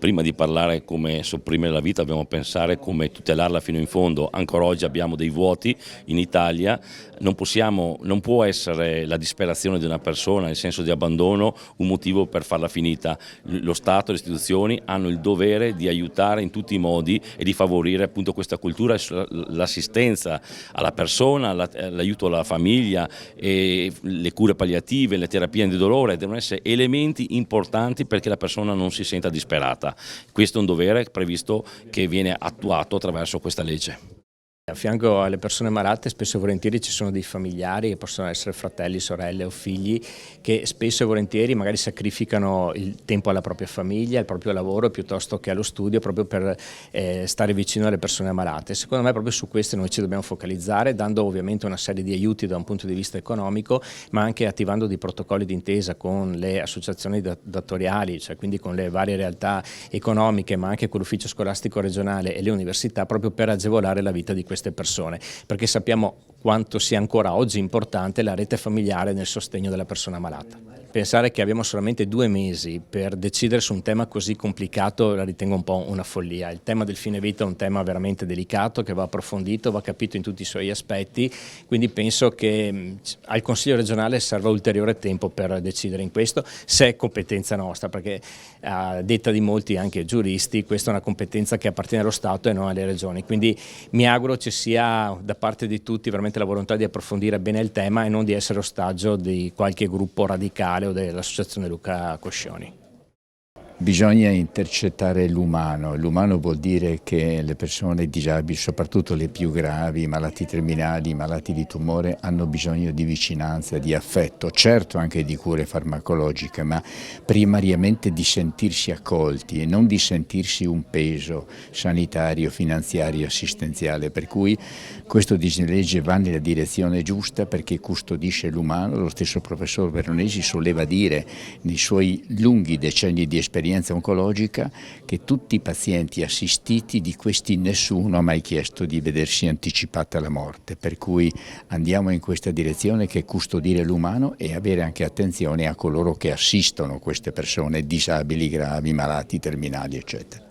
prima di parlare come sopprimere la vita dobbiamo pensare come tutelarla fino in fondo. Ancora oggi abbiamo dei vuoti in Italia, non può essere la disperazione di una persona, il senso di abbandono, un motivo per farla finita. Lo Stato e le istituzioni hanno il dovere di aiutare in tutti i modi e di favorire appunto questa cultura, l'assistenza alla persona, l'aiuto alla famiglia, e le cure palliative, le terapie antidolore devono essere elementi importanti perché la persona non si senta disperata. Questo è un dovere previsto che viene attuato attraverso questa legge. A fianco alle persone malate spesso e volentieri ci sono dei familiari che possono essere fratelli, sorelle o figli che spesso e volentieri magari sacrificano il tempo alla propria famiglia, al proprio lavoro piuttosto che allo studio proprio per stare vicino alle persone malate. Secondo me proprio su queste noi ci dobbiamo focalizzare, dando ovviamente una serie di aiuti da un punto di vista economico, ma anche attivando dei protocolli d'intesa con le associazioni datoriali, cioè quindi con le varie realtà economiche, ma anche con l'ufficio scolastico regionale e le università, proprio per agevolare la vita di queste persone, perché sappiamo quanto sia ancora oggi importante la rete familiare nel sostegno della persona malata. Pensare che abbiamo solamente 2 mesi per decidere su un tema così complicato la ritengo un po' una follia. Il tema del fine vita è un tema veramente delicato che va approfondito, va capito in tutti i suoi aspetti, quindi penso che al Consiglio regionale serva ulteriore tempo per decidere in questo, se è competenza nostra, perché a detta di molti anche giuristi questa è una competenza che appartiene allo Stato e non alle regioni, quindi mi auguro ci sia da parte di tutti veramente la volontà di approfondire bene il tema e non di essere ostaggio di qualche gruppo radicale o dell'associazione Luca Coscioni. Bisogna intercettare l'umano. L'umano vuol dire che le persone disabili, soprattutto le più gravi, i malati terminali, i malati di tumore, hanno bisogno di vicinanza, di affetto, certo anche di cure farmacologiche, ma primariamente di sentirsi accolti e non di sentirsi un peso sanitario, finanziario, assistenziale. Per cui questo disegno di legge va nella direzione giusta perché custodisce l'umano. Lo stesso professor Veronesi soleva dire nei suoi lunghi decenni di esperienza oncologica che tutti i pazienti assistiti, di questi nessuno ha mai chiesto di vedersi anticipata la morte, per cui andiamo in questa direzione che è custodire l'umano e avere anche attenzione a coloro che assistono queste persone disabili, gravi, malati, terminali eccetera.